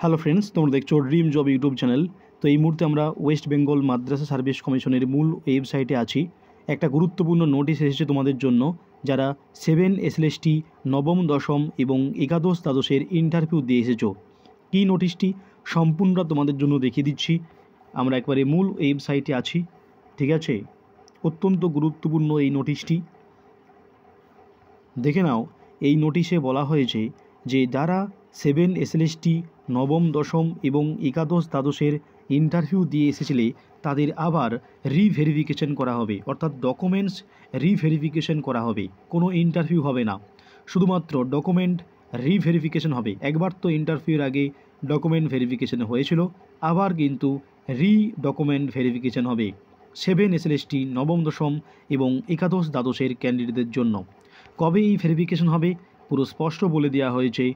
Hello friends, তোমরা দেখছো dream job YouTube channel. তো এই মুহূর্তে আমরা ওয়েস্ট বেঙ্গল মাদ্রাসা সার্ভিস কমিশনের মূল ওয়েবসাইটে আছি। একটা গুরুত্বপূর্ণ নোটিশ এসেছে তোমাদের জন্য, যারা 7 এসএলএসটি নবম দশম এবং একাদশ দ্বাদশের ইন্টারভিউ দিয়ে এসেছো। কী নোটিশটি সম্পূর্ণটা তোমাদের জন্য দেখিয়ে দিচ্ছি। আমরা একবারে মূল ওয়েবসাইটে আছি, ঠিক আছে। অত্যন্ত গুরুত্বপূর্ণ এই নোটিশটি, দেখে নাও। এই নোটিশে বলা হয়েছে যে যারা 7 এসএলএসটি নবম দশম এবং একাদশ দ্বাদশের ইন্টারভিউ দিয়ে এসেছিলে তাদের আবার রিভেরিফিকেশন করা হবে, অর্থাৎ ডকুমেন্টস রিভেরিফিকেশন করা হবে। কোনো ইন্টারভিউ হবে না, শুধুমাত্র ডকুমেন্ট রিভেরিফিকেশন হবে। একবার তো ইন্টারভিউর আগে ডকুমেন্ট ভেরিফিকেশন হয়েছিল, আবার কিন্তু ডকুমেন্ট ভেরিফিকেশন হবে 7 এসএলএসটি নবম দশম এবং একাদশ দ্বাদশের ক্যান্ডিডেটদের জন্য। কবে এই ভেরিফিকেশন হবে পুরো স্পষ্ট বলে দেওয়া হয়েছে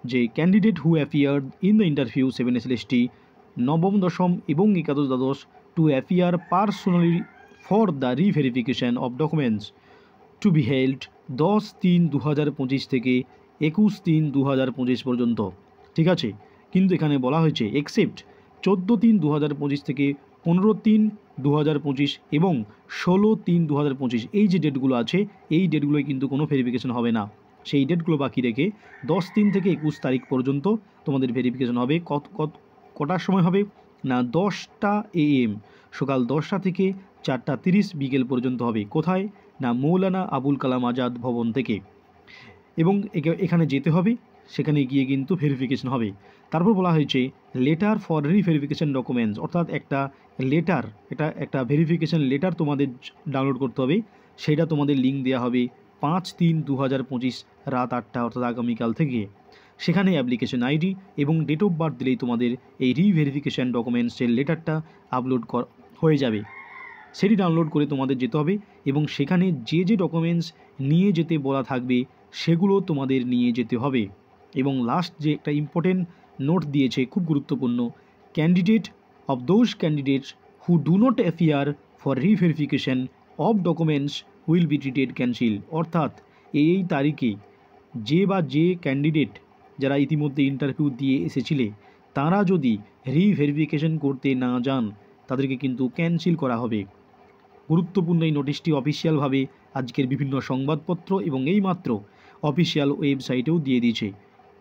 যে candidate who appeared in the interview 7 SLST নবম দশম এবং একাদশ দ্বাদশ to appear personally for the reverification of documents two be held 10/3/2025 থেকে 21/3/2025 পর্যন্ত, ঠিক আছে। কিন্তু এখানে বলা হয়েছে এক্সেপ্ট 14/3/2025 থেকে 15/3/2025 এবং 16/3/2025, এই যে ডেটগুলো আছে এই ডেটগুলোয় কিন্তু কোনো ভেরিফিকেশন হবে না। সেই ডেটগুলো বাকি রেখে 10/3 থেকে 21 তারিখ পর্যন্ত তোমাদের ভেরিফিকেশন হবে। কটার সময় হবে না 10টা AM, সকাল 10টা থেকে 4:30 বিকেল পর্যন্ত হবে। কোথায় না মৌলানা আবুল কালাম আজাদ ভবন থেকে, এবং এখানে যেতে হবে, সেখানে গিয়ে কিন্তু ভেরিফিকেশন হবে। তারপর বলা হয়েছে লেটার ফর রিভেরিফিকেশন ডকুমেন্টস, অর্থাৎ একটা লেটার, এটা একটা ভেরিফিকেশন লেটার তোমাদের ডাউনলোড করতে হবে। সেটা তোমাদের লিঙ্ক দেওয়া হবে 5/3/2025 রাত 8টা, অর্থাৎ আগামীকাল থেকে। সেখানে অ্যাপ্লিকেশন আইডি এবং ডেট অফ বার্থ দিলেই তোমাদের এই রিভেরিফিকেশন ডকুমেন্টসের লেটারটা আপলোড হয়ে যাবে। সেটি ডাউনলোড করে তোমাদের যেতে হবে এবং সেখানে যে যে ডকুমেন্টস নিয়ে যেতে বলা থাকবে সেগুলো তোমাদের নিয়ে যেতে হবে। এবং লাস্ট যে একটা ইম্পর্টেন্ট নোট দিয়েছে, খুব গুরুত্বপূর্ণ, candidate of those candidates who do not appear for reverification of documents will be treated cancel, অর্থাৎ এই তারিখে যে ক্যান্ডিডেট যারা ইতিমধ্যে ইন্টারভিউ দিয়ে এসেছিলে তারা যদি রিভেরিফিকেশন করতে না যান তাদেরকে কিন্তু ক্যান্সেল করা হবে। গুরুত্বপূর্ণ এই নোটিশটি অফিসিয়ালভাবে আজকের বিভিন্ন সংবাদপত্র এবং এইমাত্র অফিসিয়াল ওয়েবসাইটেও দিয়ে দিয়েছে,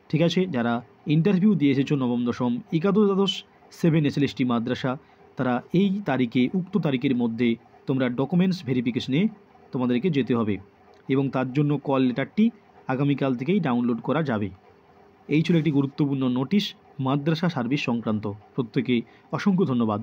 ঠিক আছে। যারা ইন্টারভিউ দিয়ে এসেছো নবম দশম একাদশ দ্বাদশ 7 এসএলএসটি মাদ্রাসা, তারা এই তারিখে, উক্ত তারিখের মধ্যে তোমরা ডকুমেন্টস ভেরিফিকেশনে তোমাদেরকে যেতে হবে এবং তার জন্য কল লেটারটি আগামীকাল থেকেই ডাউনলোড করা যাবে। এই ছিল একটি গুরুত্বপূর্ণ নোটিশ মাদ্রাসা সার্ভিস সংক্রান্ত। প্রত্যেকে অসংখ্য ধন্যবাদ।